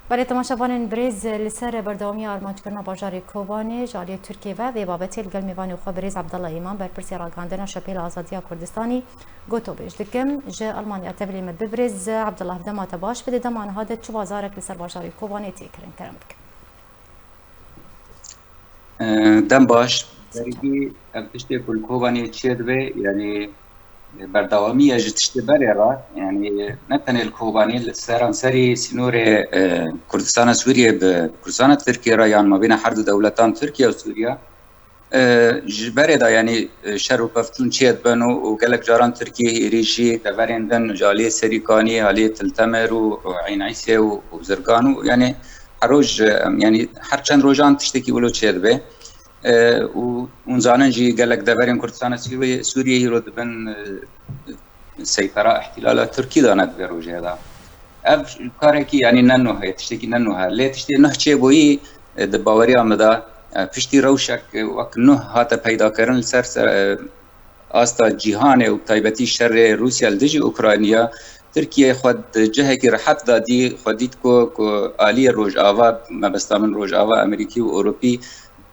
برای تماشاوان بریز لسر بردامی آرمانجکردنا باجاری کوبانی جاری ترکیه و بابتی الگل میوانی خو بریز عبدالله ایمان بر پرسی راگاندنا شپیل آزادیا کردستانی گوتو بیش دکم جه آلمانیا تبلی مد ببرز عبدالله دمات باش بده دمان هاده چو بازارک لسر باجاری کوبانی تیکرن کرم بک دم باش درگی تشتی کل کوبانی چید به یعنی برداوامی اجت تشتی بری را یعنی نتنی الكوباني سرانسري سنور كردستان سوريا بكردستان تركيا را يعني ما بين حرد دولتان تركيا وسوريا جبري دا يعني شر بفتون تشيد بنو وقالك جاران تركيا ريجي تفرندن جالي سريكاني علي تلتمر وعين عيسى وزرقان يعني حروج يعني هرچند روجان تشتكي ولو تشيد به ونزانن جي قالك دفرين كردستان سوريا يرد بن سيطرة احتلال تركيا دانت بروجه هذا اف كاركي يعني ننو هي تشتكي ننو ها ليه تشتي نه چه بوي دباوري امدا پشتی روشک وقت نه هات پیدا کردن سر آستا جهان و تایبتی شر روسیا لدجی اوکراینیا ترکیه خود جهه کی راحت دادی خودیت کو آلی روج آوا مبستان روج آوا امریکی و اروپی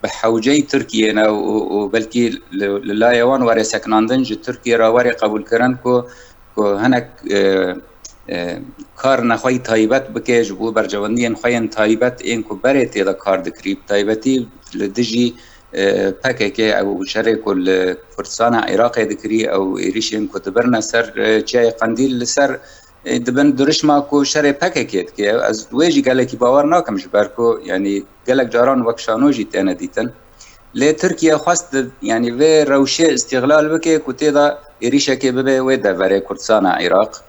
به حوجه ترکیه نه و بلکی لایوان وری سکناندن ج ترکیه را وری قبول کردن کو هنک کار نخوای تایبت بکش بو برجواندی نخوای تایبت این کو برت یا کار دکریب تایبتی لدجی پکه او شرک الفرسان عراق دکری او ایریشین کو دبرنا سر چای قندیل سر دبن درش ما کو شر پکه که از ویجی گله کی باور ناکم جبر کو یعنی گلک جاران وکشانوجی تنه دیتن ل ترکیه خواست یعنی و روشه استقلال بکه کو تیدا ایریشه که به و دبره کردستان عراق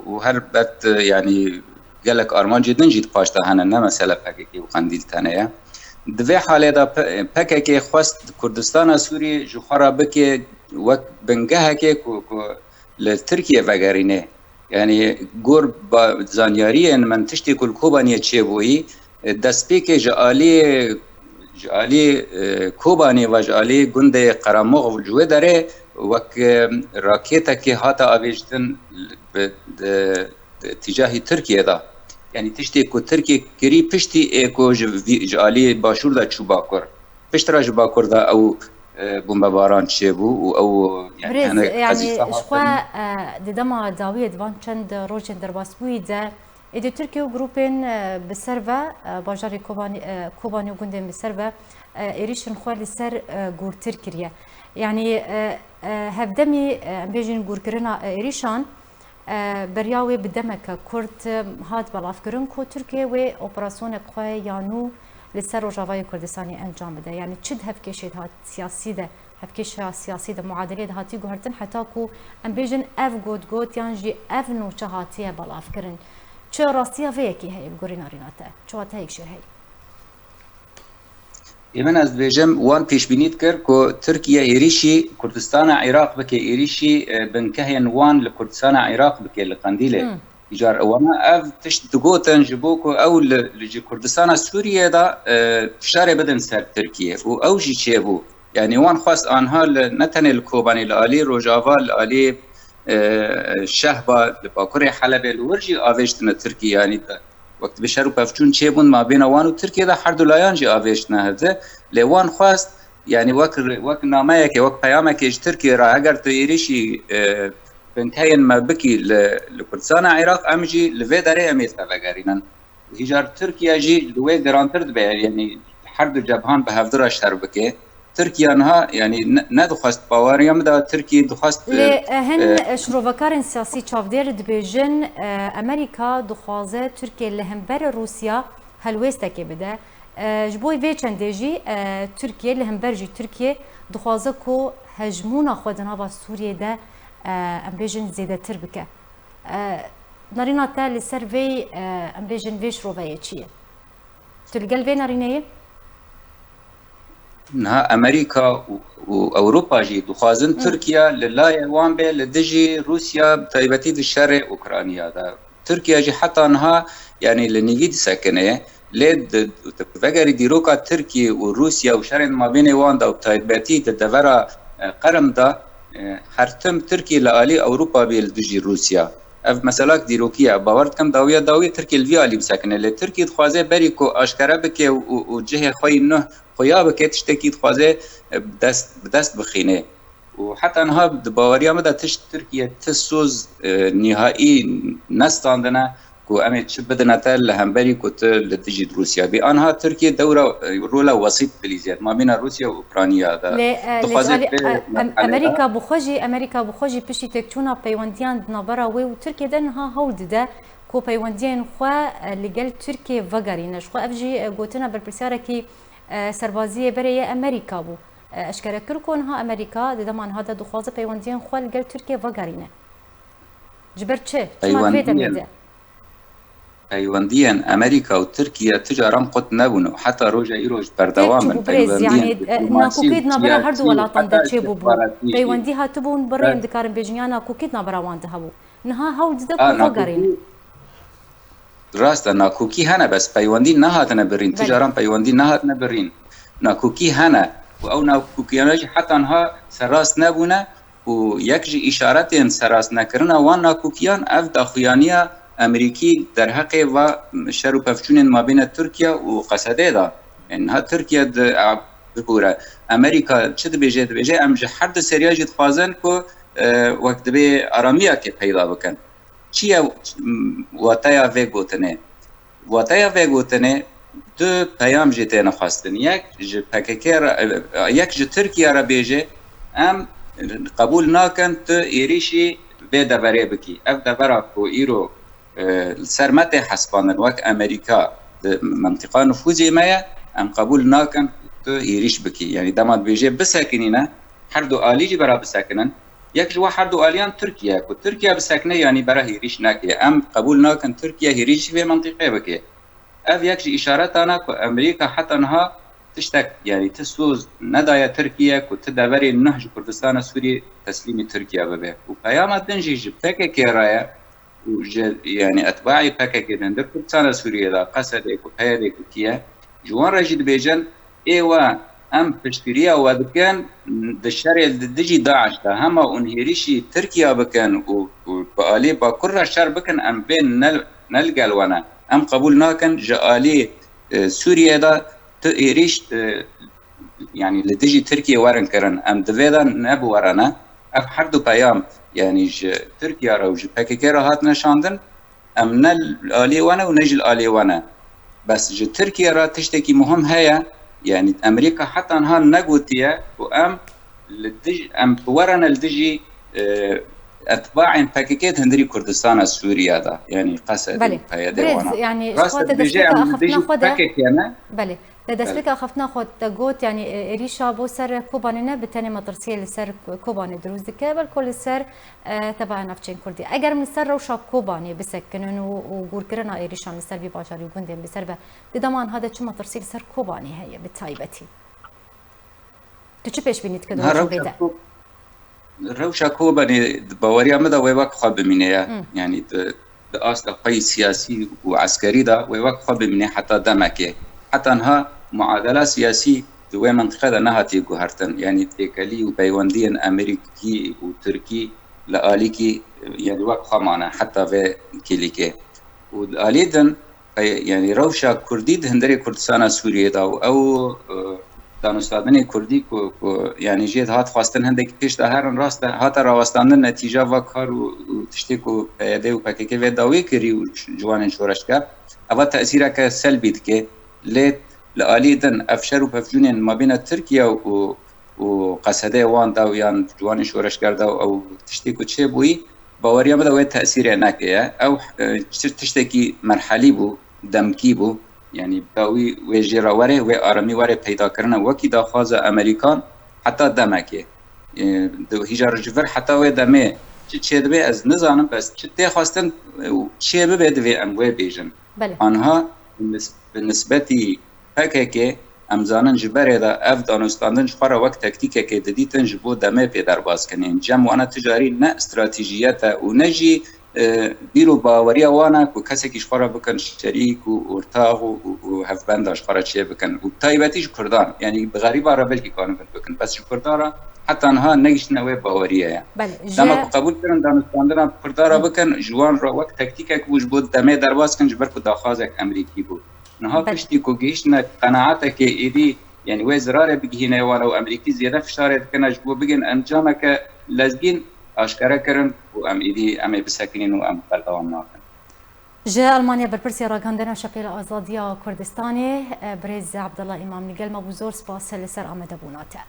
وهر بات يعني قالك ارمان جدا جيت باشتا هنا مثلا باكيكي وقنديل تانية دفع حالة دا باكيكي خواست كردستان سوري جو خرابكي وك بنجاها كي لتركيا فقارينه يعني قور زانياري ان من تشتي كل كوبانية تشيبوي دسبيكي جالي كوباني وجالي قندي قراموغ وجوه داره وك راكيتا كي هاتا ابيجتن اتجاه تركيا دا يعني تشتي كو تركيا كري بشتي ايكو جالي باشور دا چوباكور بشترا جباكور دا او بومباران تشيبو او يعني شخوا ددما داويه دبان چند روجن درباسبوي دا ادي تركيا جروبين بسرفا باجاري كوباني وغندن بسرفا ايريشن خوالي سر غور تركيا يعني هفدمي بيجن غوركرنا ايريشان برياوي بدمك كرد هات بلافكرن كو تركيا و اوبراسيون خوي يانو لسر روجاواي كردستاني انجام بده يعني تشد هفكيشيت هات سياسي ده هفكيش سياسي ده معادله هاتي غهرتن حتى كو ام بيجن اف غوت يانجي اف نو چهاتيه بلافكرن چه راستيا ويكي هي بغورينا ريناته چوات هيك شير هي من از بيجم وان پیش بینید کرد که ترکیه ایریشی کردستان عراق بکه ایریشی بنکهین وان لکردستان عراق بکه لقندیله ایجار وانا اف تشت دگوتن جبوکو او لجی کردستان سوریه دا فشار بدن سر ترکیه و او جی چه بو يعني وان خواست آنها نتن الكوباني لآلي روجاوا لآلي شهبة لباكوري حلب الورجي آويشتنا تركيا يعني وقت بشرو بفچون چه بون ما بين وان و تركيا دا هر دو لایان جي آويشتنا هده لوان خواست يعني وك نامه که وك پیامه که تركيا را اگر تو ایریشی بنتين ما بكي لكردستان عراق امجي لوي داري اميت فغارينن هجار تركيا جي لوي گرانتر دبه يعني هر دو جبهان به هفدر اشتر بكي تركيا انها يعني ندخست باوريام دا تركيا دخست هن شروفكارن سياسي چافدير دبيجن امريكا دخوازه تركيا لهمبر روسيا هلويستكي بده جبوي في چندجي تركيا لهمبرجي تركيا دخوازه كو هجمونا خودنا با سوريا ده ام بيجن زياده تربكه نارينا تال سيرفي ام بيجن فيش روفايتشي تلقى في نارينيه نها امريكا واوروبا جي دخوازن تركيا للا يوان به لدجي روسيا بتايبتي الشرق اوكرانيا دا تركيا جي حتى انها يعني لنيجي ساكنه لد تفكري ديروكا تركيا وروسيا وشرق ما بين وان دا بتايبتي تدفرا قرم دا هرتم تركيا لآلي أوروبا بيلدجي روسيا اف مثلا دیروکیه باور کم داویه ترکیه الوی علی بسکنه ل ترکیه خوازه بری کو آشکارا بکه و جهه خوی نه خویا بکه تشتکی خوازه دست بخینه و حتی انها باوریا مده ترکیه تسوز نهایی نستاندنه کو امید چه بدنا تل همبری کو لتجد روسيا بانها تركيا دوره رولا وسيط بليزيات ما بين روسيا واوكرانيا امريكا بخوجي بشي تكتونا بيونديان نبرا و تركيا دنها هولد ده کو بيونديان خو لقل تركيا فغارينش خو افجي قوتنا بالبرساره كي سربازيه بريه امريكا بو اشكرا كركونها امريكا دمان هذا دخوازه بيونديان خو لقل تركيا فغارينه جبرتشه ما فيدا پیوندیان امریکا و ترکیه تجارم قد نبونه حتی روز ایروز بردوام يعني ناكوكيد نبرا هردو ولا طنده چه بو پیوندی هاتبون برای اندکارن بجنیا ناكوكيد نبرا وانده هبو نها هاود ده کوگارین راست ناكوكي هنا بس پیوندی نه هاتنه برین تجارم پیوندی نه هاتنه برین ناكوكي هنا و او ناكوكيانج حتی انها سراست نبونه و یکجی اشارت سراست نکرنه وان ناكوكيان اف داخویانیه امریکی در حق و شر و پفچون ما بین ترکیه و قصده دا انها ترکیه بگوره امریکا چه دبیجه امجه هر دو سریا جد خوازن که وقت دبی آرامیا که پیدا بکن چیه واتایا وی گوتنه دو پیام جده نخواستن یک جه ترکیه را بیجه ام قبول ناکن تو ایریشی وی دبره بکی اف دبره که ایرو سرمت حسبانن وک امریکا منطقه نفوذی مایا ام قبول ناکن تو ایریش بکی یعنی داماد بیجه بسکنینه هر دو آلی جی برا بسکنن یک جوا هر دو آلیان ترکیه کو ترکیه بسکنه یعنی برا ایریش نکیه ام قبول ناکن ترکیه ایریش به منطقه بکی اف یک جی اشارت آنها که امریکا حتی انها تشتک یعنی تسوز ندای ترکیه کو تدبری نهج کردستان سوری تسلیم ترکیه ببه و پیامت دنجی فکر که رایه يعني اتباعي باكا در كردستان سوريا دا قصدك وحيدك وكيا جوان راجد بيجن ايوا ام بشتريا ودكان دشاري دجي داعش دا هما انهيريشي تركيا بكن وبالي باكر شر بكن ام بين نلقى الوانا ام قبول ناكن جالي سوريا دا تيريش يعني لدجي تركيا ورن كرن ام دفيدا نبو ورنا اف حردو بيام يعني تركيا را وج باكيكي را هات نشاندن ام نل آلي وانا و نجل آلي وانا بس ج تركيا را تشتكي مهم هيا يعني امريكا حتى انها نقوتيا و ام ورنا لدجي اتباع باكيكيت هندري كردستان سوريا دا يعني قصد هيا دي وانا يعني خود دسبكا اخفنا خود بله دسبكا اخفنا خود تقوت يعني ريشا بو سر كوبانينا بتاني مطرسيه لسر كوباني دروز دكابل كل سر تبع نفچين كردي اگر من سر روشا كوباني بسكنن وغور كرنا ريشا من سر باشاري وغندن بسر دمان هذا چه مطرسيه لسر كوباني هي بتايبتي تو چه پیش بینید که دوشوده روشا كوباني باوريا مدى ويواك خاب منيا يعني د اصل قي سياسي وعسكري دا ويواك خاب منيا حتى دمكي حتى انها معادله سياسي دوي منطقه انها تيجو هرتن يعني تيكالي وبيوندين امريكي وتركي لاليكي يعني وقت خمانه حتى في كيليكي والاليدن يعني روشا كرديد هندري كردستان سوريا دا او دانستادن کردی کو یعنی جید هات خواستن هندکی پیش ده هر راست هات راوستاندن نتیجه و کار و تشتی کو پیاده و پاکیکه و داوی کری و جوان شورش کرد اول تأثیره که سلبی که لیت لآلیدن افشار و پفجون ما بین ترکیه و قصده وان داویان جوان شورش کرد او تشتی کو چه بوی باوریا بده و تأثیر نکه او تشتی مرحلی بو دمکی بو يعني باوي وجرا وره و آرامی وره پیدا کردن وکی داخواز امریکان حتی دمکه دو هجار جفر حتی و دمه چه دبی از نزانم بس چه خواستن چه ببید و اموه بیجن آنها بالنسبتی پکه امزانن جبره دا اف دانستاندن جخوارا وقت تکتیکه که ددیتن جبو دمه پیدر باز کنین جمع تجاری نه استراتیجیت و نجی بیرو باوریا وانا کو کسی که شخوره بکن شریک و ارتاق و هفبند شخوره چیه بکن و تایبتیش کردان یعنی بغریب را بلکی کانو بکن بس کردان را حتى انها نگشتن و باوریه دما قبول کردن دانشمندان پردارا بکن جوان را وقت تکتیک بوش بود دمه درواز کن جبر کو داخوازک امریکی بود نها پشتی کو گیشن قناعت که ایدی يعني وزرار بيجينا ولو امريكي زياده فشارت كنا جبو بيجن انجامك لازقين اشكرا كرن وام ايدي ام بساكنين وام قلقوام ناكن جاء المانيا بالبرسي راغاندنا شبيل ازاديا كردستاني بريز عبد الله امام نقل مبوزور سباس لسر امد ابوناته